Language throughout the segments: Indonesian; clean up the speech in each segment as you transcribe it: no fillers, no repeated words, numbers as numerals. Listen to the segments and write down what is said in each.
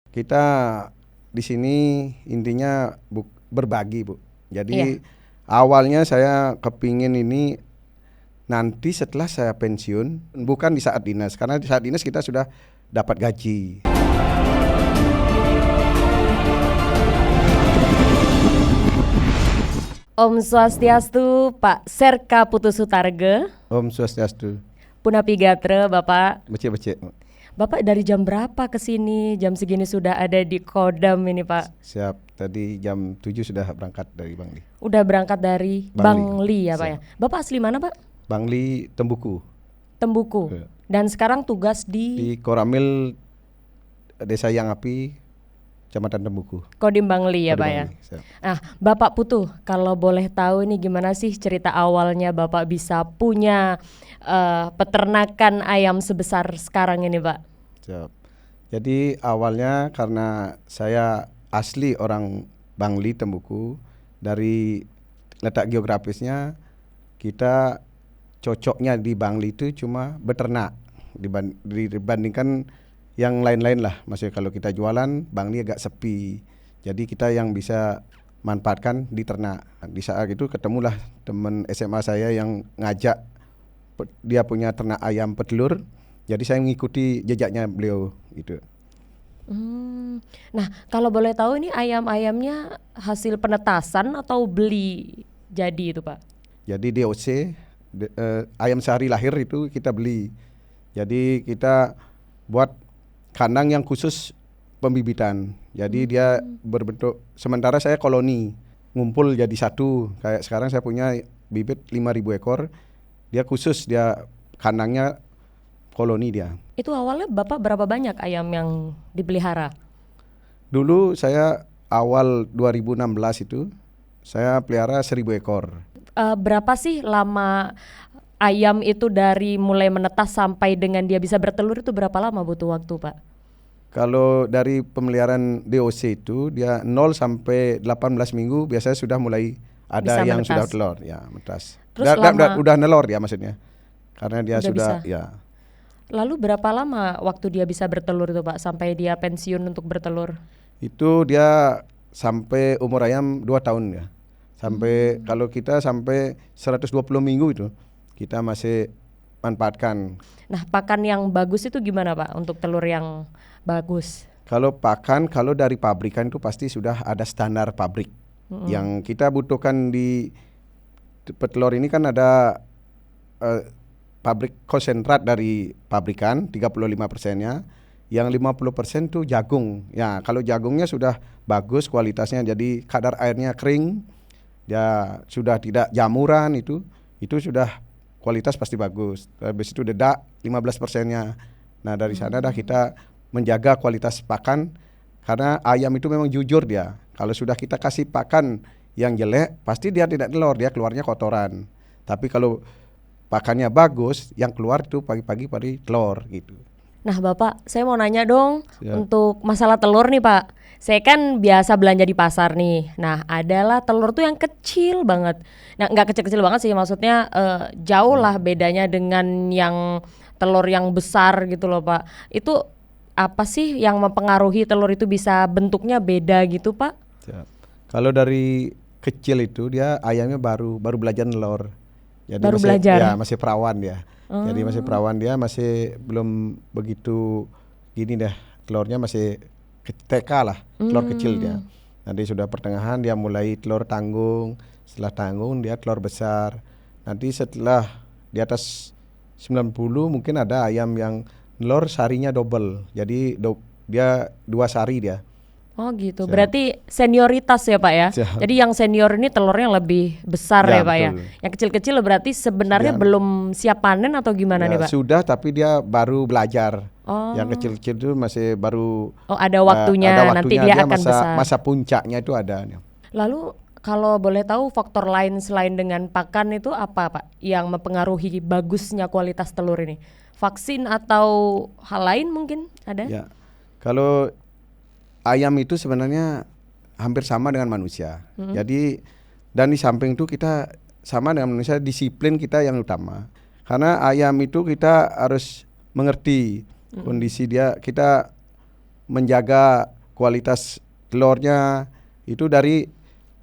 Kita di sini intinya berbagi, Bu. Jadi Iya. awalnya saya kepingin ini nanti setelah saya pensiun, bukan di saat dinas, karena di saat dinas kita sudah dapat gaji. Om Swastiastu, Pak Serka Putu Sutarge, Om Swastiastu. Punapi Gatra, Bapak. Becek-becek. Bapak dari jam berapa ke sini? Jam segini sudah ada di Kodam ini, Pak. Siap, tadi jam 7 sudah berangkat dari Bangli. Udah berangkat dari Bangli ya, Pak ya. Bapak asli mana, Pak? Bangli Tembuku. Tembuku. Iya. Dan sekarang tugas Di di Koramil, Desa Yang Api, Kecamatan Tembuku. Kodim Bangli ya, Kodim Pak ya. Bangli, siap. Nah, Bapak Putu, kalau boleh tahu ini gimana sih cerita awalnya Bapak bisa punya peternakan ayam sebesar sekarang ini, Pak? Siap. Jadi awalnya karena saya asli orang Bangli Tembuku, dari letak geografisnya kita cocoknya di Bangli itu cuma beternak dibandingkan yang lain-lain lah. Maksudnya kalau kita jualan Bangli agak sepi. Jadi kita yang bisa manfaatkan di ternak. Di saat itu ketemulah teman SMA saya yang ngajak dia punya ternak ayam petelur. Jadi saya mengikuti jejaknya beliau gitu. Nah, kalau boleh tahu ini ayam-ayamnya hasil penetasan atau beli jadi itu, Pak? Jadi DOC ayam sehari lahir itu kita beli. Jadi kita buat kandang yang khusus pembibitan. Jadi dia berbentuk, sementara saya koloni ngumpul jadi satu. Kayak sekarang saya punya bibit 5.000 ekor. Dia khusus, dia kandangnya koloni dia. Itu awalnya Bapak berapa banyak ayam yang dipelihara? Dulu saya awal 2016 itu saya pelihara 1.000 ekor. Berapa sih lama ayam itu dari mulai menetas sampai dengan dia bisa bertelur itu berapa lama butuh waktu, Pak? Kalau dari pemeliharaan DOC itu dia 0 sampai 18 minggu biasanya sudah mulai ada Bisa yang menetas. sudah telur, ya menetas. Terus Udah nelor ya maksudnya. Karena dia Udah sudah bisa. ya. Lalu berapa lama waktu dia bisa bertelur itu, Pak, sampai dia pensiun untuk bertelur? Itu dia sampai umur ayam 2 tahun ya. Sampai kalau kita sampai 120 minggu itu kita masih manfaatkan. Nah, pakan yang bagus itu gimana, Pak, untuk telur yang bagus? Kalau pakan, kalau dari pabrikan itu pasti sudah ada standar pabrik. Yang kita butuhkan di petelur ini kan ada pabrik konsentrat dari pabrikan 35%-nya, yang 50% tuh jagung. Ya, kalau jagungnya sudah bagus kualitasnya, jadi kadar airnya kering, ya sudah tidak jamuran, itu sudah kualitas pasti bagus. Habis itu dedak 15%-nya. Nah, dari sana dah kita menjaga kualitas pakan, karena ayam itu memang jujur dia. Kalau sudah kita kasih pakan yang jelek, pasti dia tidak telur, dia keluarnya kotoran. Tapi kalau pakannya bagus, yang keluar itu pagi-pagi pada telur gitu. Nah, Bapak, saya mau nanya dong Siap. untuk masalah telur nih, Pak. Saya kan biasa belanja di pasar nih. Nah, adalah telur tuh yang kecil banget. Nah, nggak kecil-kecil banget sih, maksudnya jauh lah bedanya dengan yang telur yang besar gitu loh, Pak. Itu apa sih yang mempengaruhi telur itu bisa bentuknya beda gitu, Pak? Siap. Kalau dari kecil itu dia ayamnya baru belajar nelor. Jadi Baru masih, belajar. ya masih perawan dia. Jadi masih perawan dia, masih belum begitu gini dah. Telurnya masih TK lah, telur kecil dia. Nanti sudah pertengahan dia mulai telur tanggung. Setelah tanggung dia telur besar. Nanti setelah di atas 90 mungkin ada ayam yang telur sarinya double. Jadi dia 2 sari dia. Oh gitu, Siap. berarti senioritas ya, Pak ya. Siap. Jadi yang senior ini telurnya lebih besar Ya, ya, Pak ya. betul. Yang kecil-kecil berarti sebenarnya Ya. belum siap panen atau gimana Ya, nih, Pak? sudah, tapi dia baru belajar. Oh. Yang kecil-kecil itu masih baru Oh, ada waktunya, nanti dia akan besar. masa puncaknya itu ada. Lalu kalau boleh tahu faktor lain selain dengan pakan itu apa, Pak, yang mempengaruhi bagusnya kualitas telur ini? Vaksin atau hal lain mungkin ada? Ya. Kalau ayam itu sebenarnya hampir sama dengan manusia. Jadi dan di samping itu kita sama dengan manusia, disiplin kita yang utama. Karena ayam itu kita harus mengerti kondisi dia, kita menjaga kualitas telurnya itu dari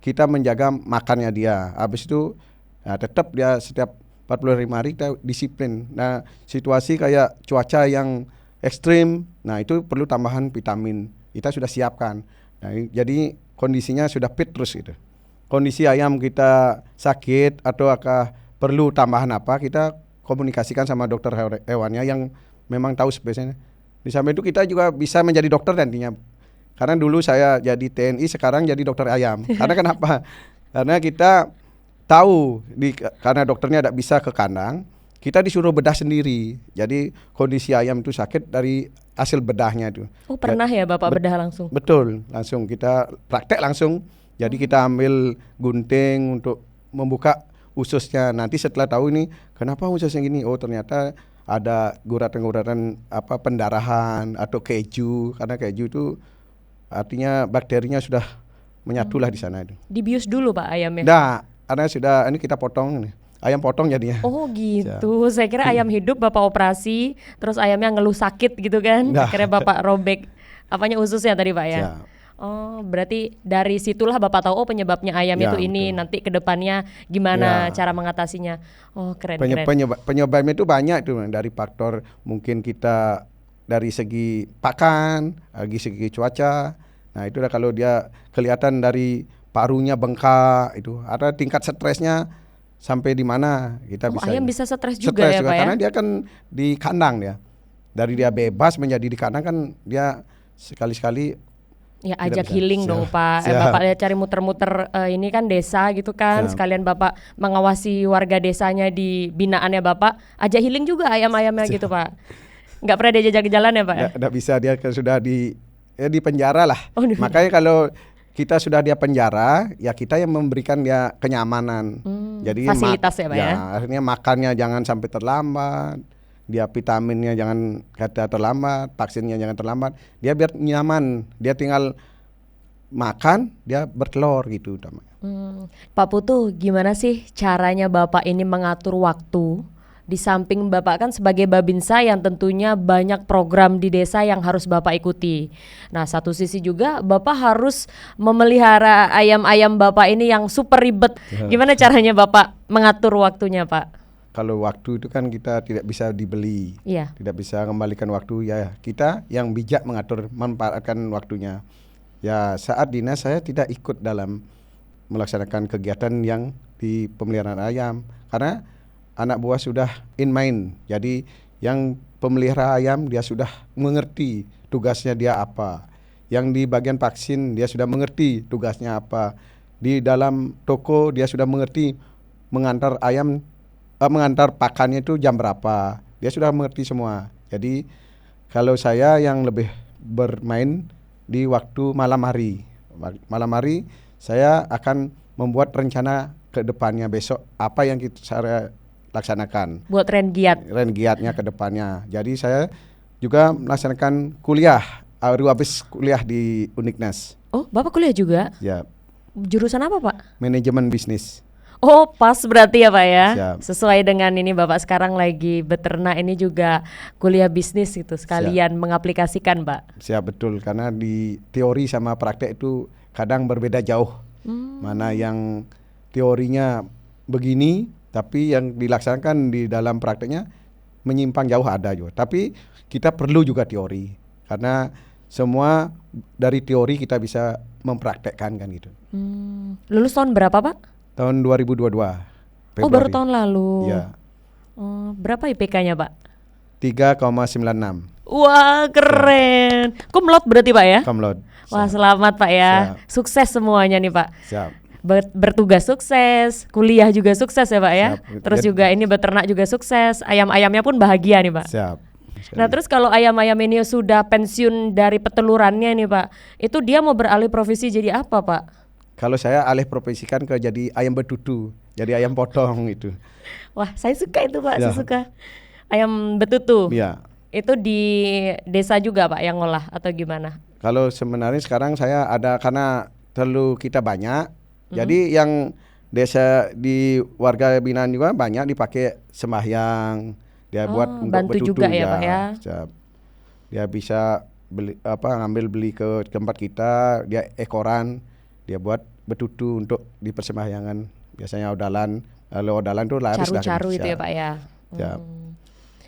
kita menjaga makannya dia. Habis itu tetap dia setiap 45 hari kita disiplin. Nah, situasi kayak cuaca yang ekstrim, nah itu perlu tambahan vitamin. Kita sudah siapkan. Nah, jadi kondisinya sudah fit terus gitu. Kondisi ayam kita sakit atau perlu tambahan apa, kita komunikasikan sama dokter hewannya yang memang tahu spesiesnya. Di samping itu kita juga bisa menjadi dokter nantinya. Karena dulu saya jadi TNI, sekarang jadi dokter ayam. Karena kenapa? Karena kita tahu karena dokternya tidak bisa ke kandang, kita disuruh bedah sendiri. Jadi kondisi ayam itu sakit dari hasil bedahnya itu. Oh, pernah ya Bapak bedah langsung? Betul, langsung kita praktek langsung. Jadi kita ambil gunting untuk membuka ususnya. Nanti setelah tahu ini kenapa ususnya gini, oh ternyata ada guratan-guratan pendarahan atau keju. Karena keju itu artinya bakterinya sudah menyatulah di sana itu. Dibius dulu Pak ayamnya? Nah, karena sudah ini kita potong nih. Ayam potong jadinya. Oh gitu, saya kira ayam hidup Bapak operasi, terus ayamnya ngeluh sakit gitu kan, akhirnya Bapak robek ususnya tadi Pak ya? Siap. Oh, berarti dari situlah Bapak tahu penyebabnya ayam itu ini, betul. nanti ke depannya gimana cara mengatasinya. Oh keren. Penyebabnya itu banyak itu, dari faktor mungkin kita dari segi pakan, dari segi cuaca. Nah itu kalau dia kelihatan dari parunya bengkak itu, ada tingkat stresnya sampai di mana kita bisa. Ayam bisa stres juga ya Pak ya? Karena dia kan di kandang dia. Dari dia bebas menjadi di kandang kan dia sekali-sekali ya ajak healing dong Pak. Bapak lihat cari muter-muter ini kan desa gitu kan. Sekalian Bapak mengawasi warga desanya di binaannya Bapak, ajak healing juga ayam-ayamnya gitu Pak. Nggak pernah diajak jalan ya Pak? Nggak bisa, dia sudah di penjara lah. Makanya kalau kita sudah dia penjara, ya kita yang memberikan dia kenyamanan. Jadi fasilitas ya Pak ya? Akhirnya makannya jangan sampai terlambat, dia vitaminnya jangan terlambat, vaksinnya jangan terlambat. Dia biar nyaman, dia tinggal makan, dia bertelur gitu. Pak Putu, gimana sih caranya Bapak ini mengatur waktu? Di samping Bapak kan sebagai Babinsa yang tentunya banyak program di desa yang harus Bapak ikuti. Nah satu sisi juga Bapak harus memelihara ayam-ayam Bapak ini yang super ribet. Gimana caranya Bapak mengatur waktunya Pak? Kalau waktu itu kan kita tidak bisa dibeli, tidak bisa mengembalikan waktu. Ya kita yang bijak mengatur, memanfaatkan waktunya. Ya saat dinas saya tidak ikut dalam melaksanakan kegiatan yang di pemeliharaan ayam karena anak buah sudah in mind. Jadi yang pemelihara ayam dia sudah mengerti tugasnya dia apa. Yang di bagian vaksin dia sudah mengerti tugasnya apa. Di dalam toko dia sudah mengerti mengantar ayam, mengantar pakannya itu jam berapa. Dia sudah mengerti semua. Jadi kalau saya yang lebih bermain di waktu malam hari. Malam hari saya akan membuat rencana ke depannya besok apa yang saya laksanakan. Buat rengiatnya ke depannya. Jadi saya juga melaksanakan kuliah, habis kuliah di Uniknas. Oh, Bapak kuliah juga? Ya. Jurusan apa Pak? Manajemen bisnis. Oh, pas berarti ya Pak ya. Siap. Sesuai dengan ini Bapak sekarang lagi beternak, ini juga kuliah bisnis gitu, sekalian mengaplikasikan Pak. Siap, betul, karena di teori sama praktek itu kadang berbeda jauh. Mana yang teorinya begini tapi yang dilaksanakan di dalam prakteknya menyimpang jauh ada juga. Tapi kita perlu juga teori karena semua dari teori kita bisa mempraktekkan kan gitu. Lulus tahun berapa Pak? Tahun 2022. Februari. Oh baru tahun lalu. Iya. Berapa IPK-nya Pak? 3,96. Wah keren. Kumlot berarti Pak ya? Kumlot. Wah selamat Pak ya. Siap. Sukses semuanya nih Pak. Siap. Bertugas sukses, kuliah juga sukses ya Pak ya. Siap. Terus juga ini beternak juga sukses, ayam-ayamnya pun bahagia nih Pak. Siap. Nah terus kalau ayam-ayam ini sudah pensiun dari petelurannya nih Pak, itu dia mau beralih profesi jadi apa Pak? Kalau saya alih profesikan ke jadi ayam betutu, jadi ayam potong itu. Wah saya suka itu Pak, saya suka ayam betutu. Iya. Itu di desa juga Pak yang ngolah atau gimana? Kalau sebenarnya sekarang saya ada karena terlalu kita banyak. Jadi yang desa di warga binaan juga banyak dipakai sembahyang. Dia buat untuk bantu betutu juga ya Pak ya. Dia bisa ngambil beli ke tempat kita, dia ekoran, dia buat betutu untuk dipersembahyangan. Biasanya odalan, kalau odalan tuh laris dah. Caru-caru itu ya Pak ya. Siap.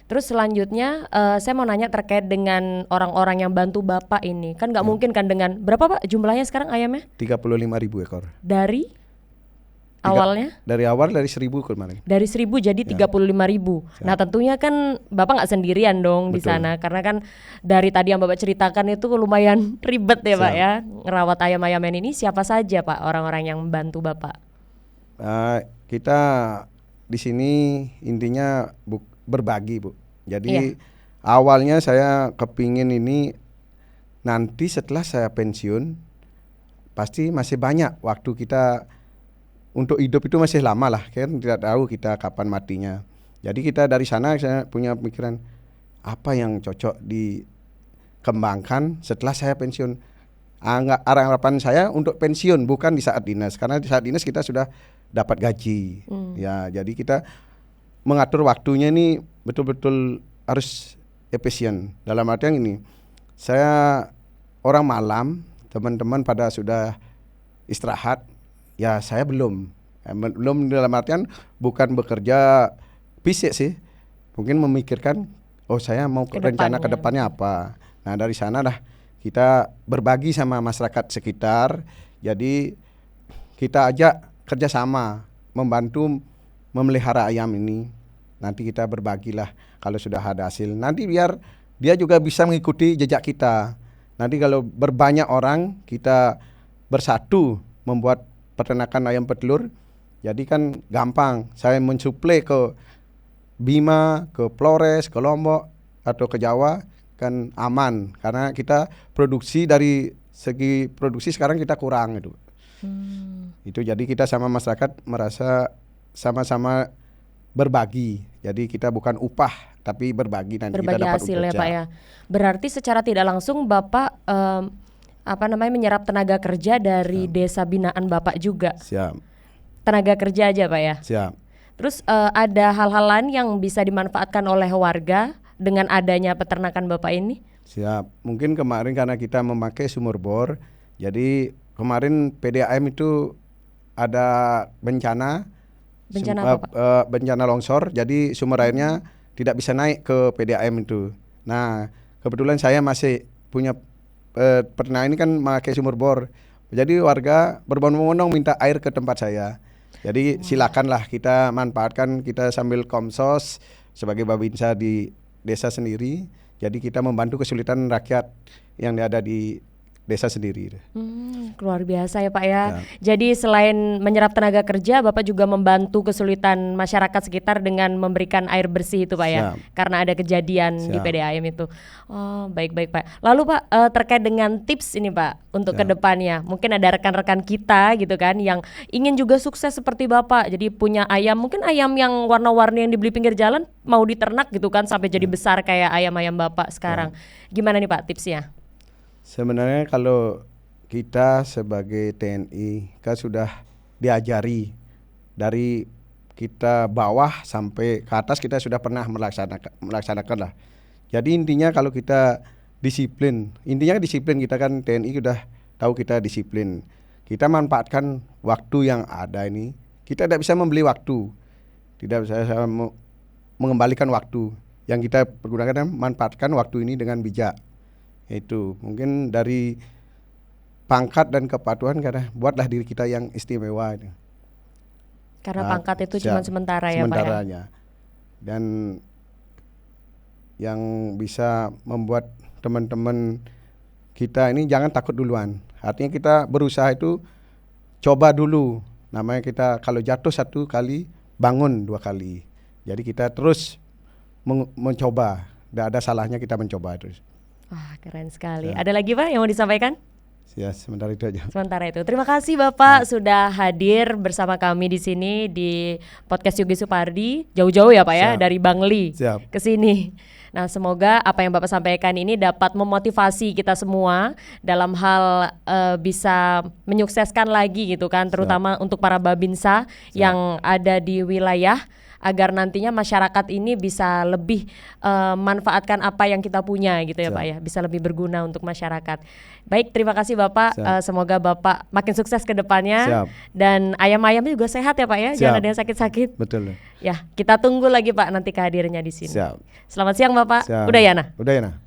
Terus selanjutnya saya mau nanya terkait dengan orang-orang yang bantu Bapak ini. Kan nggak mungkin kan dengan berapa Pak jumlahnya sekarang ayamnya? 35.000 ekor. Dari awalnya? Dari awal dari 1.000 kemarin. Dari 1.000 jadi 35.000. Nah tentunya kan Bapak nggak sendirian dong di sana. Karena kan dari tadi yang Bapak ceritakan itu lumayan ribet ya Pak ya. Ngerawat ayam-ayaman ini siapa saja Pak orang-orang yang membantu Bapak? Kita di sini intinya berbagi Bu. Jadi awalnya saya kepingin ini nanti setelah saya pensiun pasti masih banyak waktu kita untuk hidup itu masih lama lah, kan tidak tahu kita kapan matinya. Jadi kita dari sana saya punya pemikiran apa yang cocok dikembangkan setelah saya pensiun. Harapan saya untuk pensiun bukan di saat dinas, karena di saat dinas kita sudah dapat gaji. Ya, jadi kita mengatur waktunya ini betul-betul harus efisien. Dalam artian ini, saya orang malam, teman-teman pada sudah istirahat, ya saya belum dalam artian bukan bekerja fisik sih, mungkin memikirkan saya mau rencana ke depannya apa. Nah dari sana dah kita berbagi sama masyarakat sekitar, jadi kita ajak kerjasama membantu memelihara ayam ini. Nanti kita berbagilah kalau sudah ada hasil. Nanti biar dia juga bisa mengikuti jejak kita. Nanti kalau berbanyak orang kita bersatu membuat peternakan ayam petelur, jadi kan gampang. Saya mensuplai ke Bima, ke Flores, ke Lombok atau ke Jawa kan aman, karena kita produksi dari segi produksi sekarang kita kurang itu. Itu jadi kita sama masyarakat merasa sama-sama berbagi. Jadi kita bukan upah tapi berbagi, nanti berbagi kita dapat hasil ya Pak ya. Berarti secara tidak langsung Bapak menyerap tenaga kerja dari desa binaan Bapak juga. Siap. Tenaga kerja aja Pak ya. Siap. Terus ada hal-hal lain yang bisa dimanfaatkan oleh warga dengan adanya peternakan Bapak ini? Siap. Mungkin kemarin karena kita memakai sumur bor, jadi kemarin PDAM itu ada bencana apa, Pak? Bencana longsor, jadi sumber airnya tidak bisa naik ke PDAM itu. Nah, kebetulan saya masih punya peternak ini kan memakai sumur bor. Jadi warga berbondong-bondong minta air ke tempat saya. Jadi silakanlah kita manfaatkan, kita sambil komsos sebagai babinsa di desa sendiri. Jadi kita membantu kesulitan rakyat yang ada di desa sendiri. Luar biasa ya Pak ya. Jadi selain menyerap tenaga kerja, Bapak juga membantu kesulitan masyarakat sekitar dengan memberikan air bersih itu Pak ya. Karena ada kejadian di PDAM itu. Oh baik-baik Pak. Lalu Pak terkait dengan tips ini Pak untuk kedepannya, mungkin ada rekan-rekan kita gitu kan yang ingin juga sukses seperti Bapak. Jadi punya ayam, mungkin ayam yang warna-warni yang dibeli pinggir jalan mau diternak gitu kan sampai jadi besar kayak ayam-ayam Bapak sekarang. Gimana nih Pak tipsnya? Sebenarnya kalau kita sebagai TNI kan sudah diajari dari kita bawah sampai ke atas, kita sudah pernah melaksanakan lah. Jadi intinya kalau kita disiplin, intinya disiplin, kita kan TNI sudah tahu kita disiplin. Kita manfaatkan waktu yang ada ini. Kita tidak bisa membeli waktu, tidak bisa mengembalikan waktu. Yang kita pergunakan manfaatkan waktu ini dengan bijak. Itu mungkin dari pangkat dan kepatuhan, karena buatlah diri kita yang istimewa itu. Karena pangkat itu cuma sementara ya Pak ya. Dan yang bisa membuat teman-teman kita ini jangan takut duluan. Artinya kita berusaha itu coba dulu. Namanya kita kalau jatuh 1 kali, bangun 2 kali. Jadi kita terus mencoba. Tidak ada salahnya kita mencoba terus. Wah keren sekali. Ada lagi Pak yang mau disampaikan? Ya sementara itu aja. Sementara itu. Terima kasih Bapak sudah hadir bersama kami di sini di podcast Yogi Supardi. Jauh-jauh ya Pak ya dari Bangli ke sini. Nah semoga apa yang Bapak sampaikan ini dapat memotivasi kita semua dalam hal bisa menyukseskan lagi gitu kan, terutama untuk para babinsa yang ada di wilayah agar nantinya masyarakat ini bisa lebih manfaatkan apa yang kita punya gitu ya Siap. Pak ya, bisa lebih berguna untuk masyarakat. Baik, terima kasih Bapak. Siap. Semoga Bapak makin sukses ke depannya. Siap. Dan ayam-ayamnya juga sehat ya Pak ya, jangan Siap. ada yang sakit-sakit. Betul. Ya, kita tunggu lagi Pak nanti kehadirannya di sini. Siap. Selamat siang Bapak. Siap. Udah ya, Nah? Udah ya, Nah.